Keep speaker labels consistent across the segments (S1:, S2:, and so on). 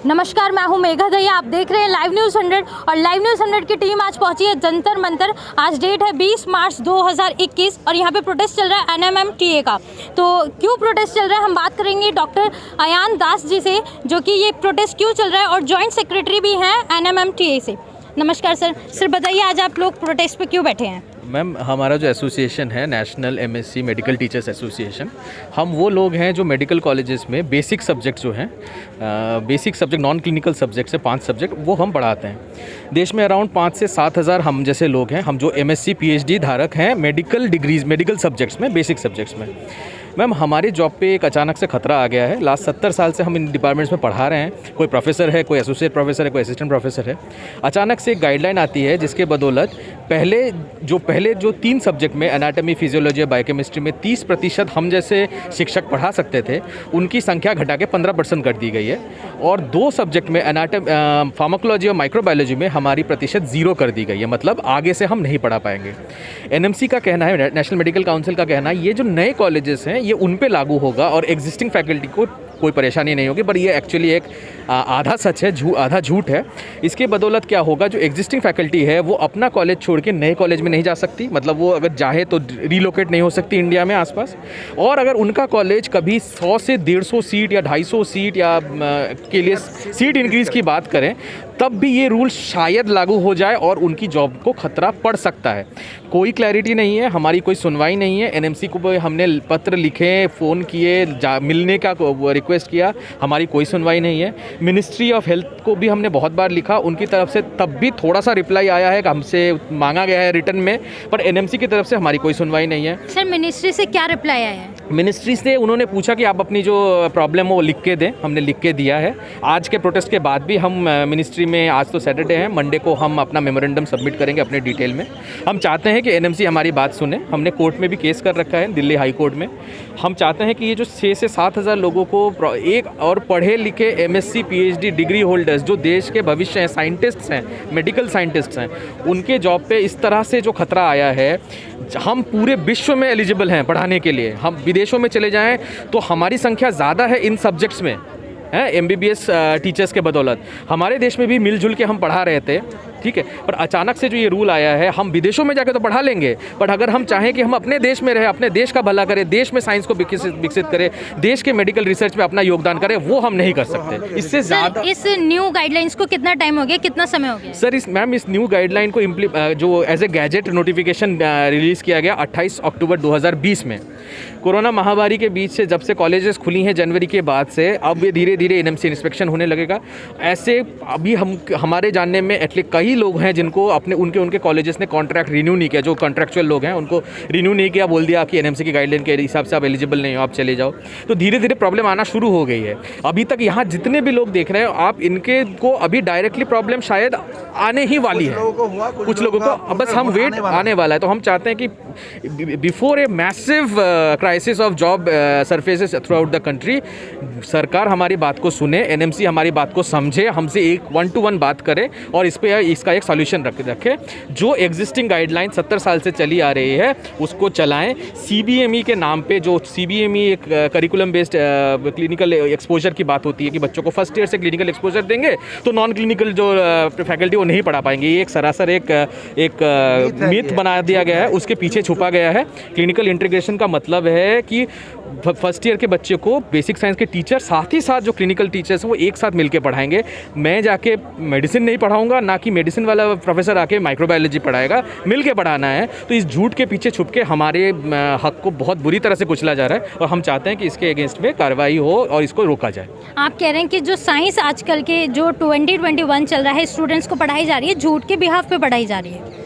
S1: नमस्कार, मैं हूं मेघा दहिया। आप देख रहे हैं लाइव न्यूज़ 100 और लाइव न्यूज़ 100 की टीम आज पहुंची है जंतर मंतर। आज डेट है 20 मार्च 2021 और यहां पे प्रोटेस्ट चल रहा है NMMTA का। तो क्यों प्रोटेस्ट चल रहा है हम बात करेंगे डॉक्टर अयान दास जी से, जो कि ये प्रोटेस्ट क्यों चल रहा है और जॉइंट सेक्रेटरी भी हैं NMMTA से। नमस्कार सर। सर बताइए, आज आप लोग प्रोटेस्ट पे क्यों बैठे हैं?
S2: मैम, हमारा जो एसोसिएशन है national MSc medical teachers association, हम वो लोग हैं जो मेडिकल कॉलेजेस में बेसिक सब्जेक्ट जो हैं, basic subject non clinical subject से 5 सब्जेक्ट वो हम पढ़ाते हैं। देश में अराउंड 5 से 7 हज़ार हम जैसे लोग हैं, हम जो MSc PhD धारक हैं मेडिकल डिग्रीज मेडिकल सब्जेक्ट्स में, बेसिक सब्जेक्ट्स में। मैम, हमारी जॉब पे एक अचानक से खतरा आ गया है। लास्ट 70 साल से हम इन डिपार्टमेंट्स में पढ़ा रहे हैं। कोई प्रोफेसर है, कोई एसोसिएट प्रोफेसर है, कोई असिस्टेंट प्रोफेसर है। अचानक से एक गाइडलाइन आती है जिसके बदौलत पहले जो 3 सब्जेक्ट में एनाटॉमी, फिजियोलॉजी, बायोकेमिस्ट्री में 30% हम जैसे शिक्षक पढ़ा सकते थे, उनकी संख्या घटा के 15% कर दी गई है। और 2 सब्जेक्ट में फार्माकोलॉजी और माइक्रोबायोलॉजी में हमारी प्रतिशत 0 कर दी गई है। मतलब आगे से हम नहीं पढ़ा पाएंगे। NMC का कहना है, नेशनल मेडिकल काउंसिल का कहना है, ये जो नए कॉलेजेस हैं ये उन पे लागू होगा और एग्जिस्टिंग फैकल्टी को कोई परेशानी नहीं होगी। पर ये एक्चुअली एक आधा सच है, आधा झूठ है। इसके बदौलत क्या होगा, जो एग्जिस्टिंग फैकल्टी है वो अपना कॉलेज छोड़ के नए कॉलेज में नहीं जा सकती। मतलब वो अगर चाहे तो रीलोकेट नहीं हो सकती इंडिया में आसपास। और अगर उनका कॉलेज कभी 100 से 150 सीट या 250 सीट या के लिए सीट इंक्रीज़ की बात करें, तब भी ये रूल शायद लागू हो जाए और उनकी जॉब को खतरा पड़ सकता है। कोई क्लैरिटी नहीं है, हमारी कोई सुनवाई नहीं है। NMC को हमने पत्र लिखे, फ़ोन किए, मिलने का रिक्वेस्ट किया, हमारी कोई सुनवाई नहीं है। मिनिस्ट्री ऑफ हेल्थ को भी हमने बहुत बार लिखा, उनकी तरफ से तब भी थोड़ा सा रिप्लाई आया है, हमसे मांगा गया है रिटर्न में, पर NMC की तरफ से हमारी कोई सुनवाई नहीं है।
S1: सर, मिनिस्ट्री से क्या रिप्लाई आया है?
S2: मिनिस्ट्री से उन्होंने पूछा कि आप अपनी जो प्रॉब्लम हो वो लिख के दें। हमने लिख के दिया है। आज के प्रोटेस्ट के बाद भी हम मिनिस्ट्री में, आज तो सैटरडे है, मंडे को हम अपना मेमोरेंडम सबमिट करेंगे अपने डिटेल में। हम चाहते हैं कि NMC हमारी बात सुने। हमने कोर्ट में भी केस कर रखा है, दिल्ली हाई कोर्ट में। हम चाहते हैं कि ये जो 6 से 7 हज़ार लोगों को एक और पढ़े लिखे MSc PhD डिग्री होल्डर्स जो देश के भविष्य हैं, साइंटिस्ट्स हैं, मेडिकल साइंटिस्ट्स हैं, उनके जॉब पे इस तरह से जो खतरा आया है। हम पूरे विश्व में एलिजिबल हैं पढ़ाने के लिए। हम विदेशों में चले जाएं तो हमारी संख्या ज़्यादा है इन सब्जेक्ट्स में, है MBBS टीचर्स के बदौलत। हमारे देश में भी मिलजुल के हम पढ़ा रहे थे, ठीक है। पर अचानक से जो ये रूल आया है, हम विदेशों में जाकर तो पढ़ा लेंगे, पर अगर हम चाहें कि हम अपने देश में रहें, अपने देश का भला करें, देश में साइंस को विकसित करें, देश के मेडिकल रिसर्च में अपना योगदान करें, वो हम नहीं कर सकते। इससे ज़्यादा
S1: इस न्यू गाइडलाइंस को कितना टाइम हो गया, कितना समय हो गया?
S2: सर, इस न्यू गाइडलाइन को जो as a gazette notification release किया गया 28 अक्टूबर 2020 में। कोरोना महामारी के बीच से जब से कॉलेजेस खुली हैं जनवरी के बाद से, अब ये धीरे धीरे NMC इंस्पेक्शन होने लगेगा। ऐसे अभी हमारे जानने में एटलीस्ट कई लोग हैं जिनको उनके कॉलेजेस ने कॉन्ट्रैक्ट रिन्यू नहीं किया। जो कॉन्ट्रैक्चुअल लोग हैं उनको रिन्यू नहीं किया, बोल दिया कि NMC की गाइडलाइन के हिसाब से आप एलिजिबल नहीं हो, आप चले जाओ। तो धीरे धीरे प्रॉब्लम आना शुरू हो गई है। अभी तक यहाँ जितने भी लोग देख रहे हैं आप, इनके को अभी डायरेक्टली प्रॉब्लम शायद आने ही वाली है। कुछ लोगों को बस हम वेट आने वाला है। तो हम चाहते हैं कि before a massive crisis of job surfaces through out the country, सरकार हमारी बात को सुने, NMC हमारी बात को समझे, हमसे एक 1-to-1 बात करे और इसका एक सॉल्यूशन रखे। जो एग्जिस्टिंग गाइडलाइन 70 साल से चली आ रही है उसको चलाएं। CBME के नाम पे, जो CBME एक करिकुलम बेस्ड क्लिनिकल एक्सपोजर की बात होती है कि बच्चों को फर्स्ट ईयर से क्लिनिकल एक्सपोजर देंगे तो नॉन क्लिनिकल जो फैकल्टी वो नहीं पढ़ा पाएंगे। ये एक सरासर एक मिथ बना दिया गया है, उसके पीछे छुपा गया है। क्लिनिकल इंटीग्रेशन का मतलब है कि फर्स्ट ईयर के बच्चे को बेसिक साइंस के टीचर साथ ही साथ जो क्लिनिकल टीचर्स हैं वो एक साथ मिलकर पढ़ाएंगे। मैं जाके मेडिसिन नहीं पढ़ाऊंगा, ना कि मेडिसिन वाला प्रोफेसर आके माइक्रोबायोलॉजी पढ़ाएगा। मिल के पढ़ाना है। तो इस झूठ के पीछे छुप के हमारे हक को बहुत बुरी तरह से कुचला जा रहा है और हम चाहते हैं कि इसके अगेंस्ट में कार्रवाई हो और इसको रोका जाए।
S1: आप कह रहे हैं कि जो साइंस आजकल के जो 2021 चल रहा है, स्टूडेंट्स को पढ़ाई जा रही है, झूठ के बिहाफ पे पढ़ाई जा रही है।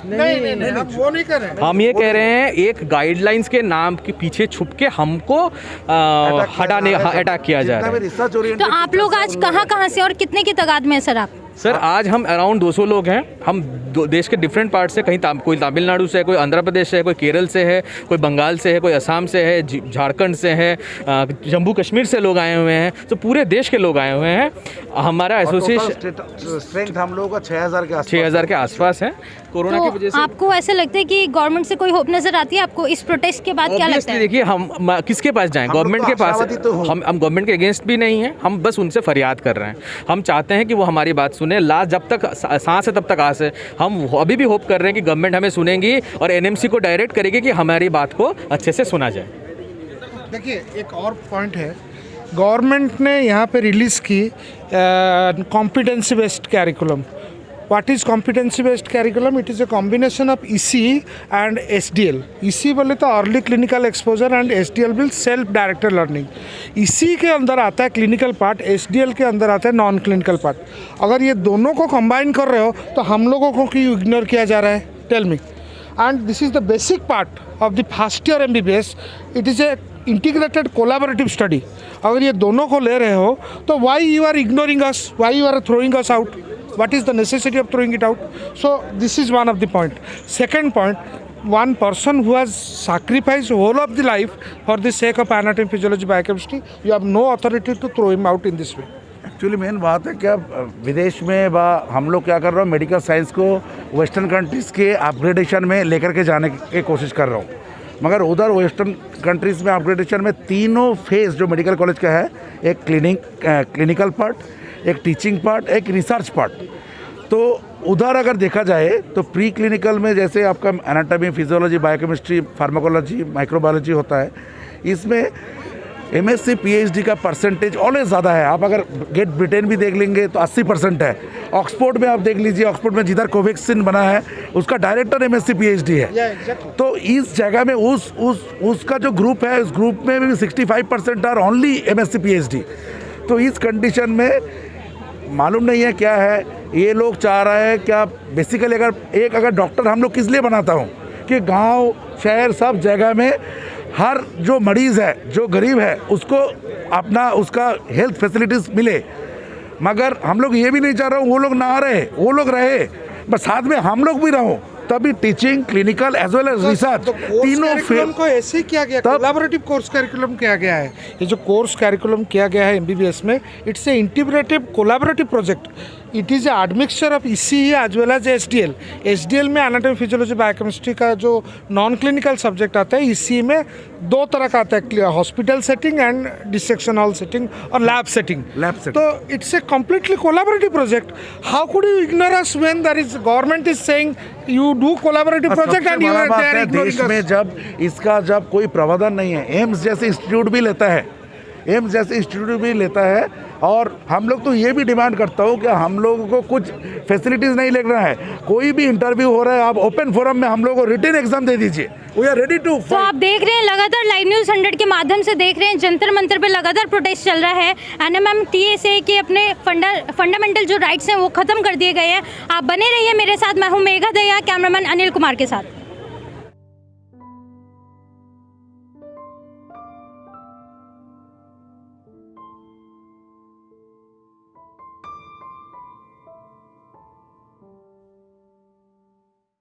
S3: नहीं, हम वो नहीं कर रहे हैं।
S2: हम ये कह रहे हैं एक गाइडलाइंस के नाम के पीछे छुप के हमको अटैक किया जा रहा है।
S1: तो आप लोग आज कहाँ से और कितने की तादाद में है सर आप?
S2: सर आज हम अराउंड 200 लोग हैं। हम देश के डिफरेंट पार्ट से, कहीं कोई तमिलनाडु से है, कोई आंध्र प्रदेश से है, कोई केरल से है, कोई बंगाल से है, कोई असम से है, झारखंड से है, जम्मू कश्मीर से लोग आए हुए हैं। तो पूरे देश के लोग आए हुए हैं। हमारा एसोसिएशन
S4: स्ट्रेंथ हम लोगों का
S2: 6000 के आसपास है। कोरोना की वजह से
S1: आपको ऐसा लगता है कि गवर्नमेंट से कोई होप नजर आती है आपको इस प्रोटेस्ट के बाद? क्या लगता है?
S2: देखिए, हम किसके पास जाएं? गवर्नमेंट के पास। हम गवर्नमेंट के अगेंस्ट भी नहीं हैं, हम बस उनसे फरियाद कर रहे हैं। हम चाहते हैं कि वो हमारी बात सुने। लास्ट जब तक सांस है तब तक आस है। हम अभी भी होप कर रहे हैं कि गवर्नमेंट हमें सुनेंगी और एनएमसी को डायरेक्ट करेगी कि हमारी बात को अच्छे से सुना जाए।
S3: देखिए, एक और पॉइंट है, गवर्नमेंट ने यहाँ पे रिलीज़ की competency based curriculum. What is competency based curriculum? It is a combination of ECE and SDL. ECE बोले तो early clinical exposure and SDL will self directed learning. ECE के अंदर आता है क्लिनिकल पार्ट, SDL के अंदर आता है नॉन क्लिनिकल पार्ट। अगर ये दोनों को कंबाइन कर रहे हो तो हम लोगों को क्यों इग्नोर किया जा रहा है? Tell me. And this is the basic part of the first year MBBS। It is a integrated collaborative study. अगर ये दोनों को ले रहे हो तो why you are ignoring us, why you are throwing us out? What is the necessity of throwing it out? So this is one of the point. Second point, one person who has sacrificed whole of the life for the sake of anatomy, physiology, biochemistry, you have no authority to throw him out in this way.
S4: Actually main बात है क्या, विदेश में हम लोग क्या कर रहे हो, मेडिकल साइंस को वेस्टर्न कंट्रीज़ के अपग्रेडेशन में लेकर के जाने की कोशिश कर रहा हूँ। मगर उधर वेस्टर्न कंट्रीज़ में अपग्रेडेशन में तीनों फेज़ जो मेडिकल कॉलेज का है, एक क्लिनिकल पार्ट, एक टीचिंग पार्ट, एक रिसर्च पार्ट। तो उधर अगर देखा जाए तो प्री क्लिनिकल में जैसे आपका anatomy, physiology, biochemistry, pharmacology, microbiology होता है, इसमें MSc PhD का परसेंटेज ऑलवेज ज़्यादा है। आप अगर ग्रेट ब्रिटेन भी देख लेंगे तो 80% है। ऑक्सफोर्ड में आप देख लीजिए, ऑक्सफोर्ड में जिधर कोवैक्सीन बना है उसका डायरेक्टर MSc PhD है। तो इस जगह में उसका जो ग्रुप है, उस ग्रुप में भी 65% आर ओनली MSc PhD। तो इस कंडीशन में मालूम नहीं है क्या है, ये लोग चाह रहे हैं क्या बेसिकली। अगर डॉक्टर हम लोग किस लिए बनाता हूँ कि गांव शहर सब जगह में हर जो मरीज़ है, जो गरीब है, उसको अपना उसका हेल्थ फैसिलिटीज़ मिले। मगर हम लोग ये भी नहीं चाह रहे हो वो लोग ना रहे, वो लोग रहे, बस साथ में हम लोग भी रहो। तभी teaching, clinical as well as research तीनों फील्ड
S3: को ऐसे ही किया गया। कोलैबोरेटिव कोर्स कैरिकुलम किया गया है। ये जो कोर्स कैरिकुलम किया गया है MBBS में, it's a integrative collaborative project. It is a admixture of ECE as well as SDL। SDL में एनाटॉमी, फिजियोलॉजी, बायोकेमिस्ट्री का जो नॉन क्लिनिकल सब्जेक्ट आता है, ECE में दो तरह का आता है, hospital setting and dissection hall setting और लैब सेटिंग। तो it's a completely collaborative project. How could you ignore us when there is government is saying you do collaborative project and you are
S4: देश में जब इसका कोई प्रावधान नहीं है। एम्स जैसे इंस्टीट्यूट भी लेता है, और हम लोग तो ये भी डिमांड करता हूँ कि हम लोगों को कुछ फैसिलिटीज़ नहीं लेना है। कोई भी इंटरव्यू हो रहा है, आप ओपन फोरम में हम लोगों को रिटन एग्जाम दे दीजिए। We are ready to.
S1: तो आप देख रहे हैं लगातार लाइव न्यूज़ 100 के माध्यम से देख रहे हैं, जंतर मंतर पे लगातार प्रोटेस्ट चल रहा है। NMM TSA के अपने फंडामेंटल जो राइट्स हैं वो ख़त्म कर दिए गए हैं। आप बने रहिए मेरे साथ, मैं हूँ मेघा दया, कैमरामैन अनिल कुमार के साथ।